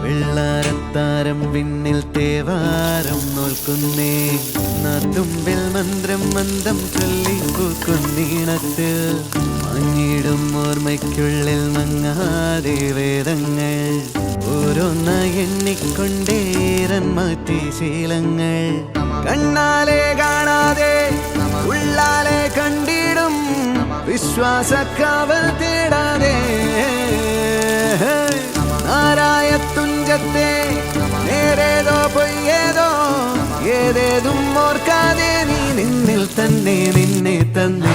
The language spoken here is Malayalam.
വെള്ളാരത്താരം വിണ്ണിൽ തേവാരം നോൽക്കുന്നേ നാത്തുമ്പിൽ മന്ത്രം മന്ദം ചൊല്ലിപ്പൂക്കുന്നീണത്തിൽ മങ്ങിടും ഓർമ്മയ്ക്കുള്ളിൽ മങ്ങാതെ വേദങ്ങൾ ഓരോന്നായി എണ്ണിക്കൊണ്ടേരൻ മാറ്റി ശീലങ്ങൾ കണ്ണാലെ കാണാതെ ഉള്ളാലെ കണ്ടിടും വിശ്വാസക്കാവൽ തേടാതെ നാരായ തുഞ്ചത്തെ നേരേതോ പൊയ്യേതോ ഏതേതും ഓർക്കാതെ നീ നിന്നിൽ തന്നെ നിന്നെ തന്നെ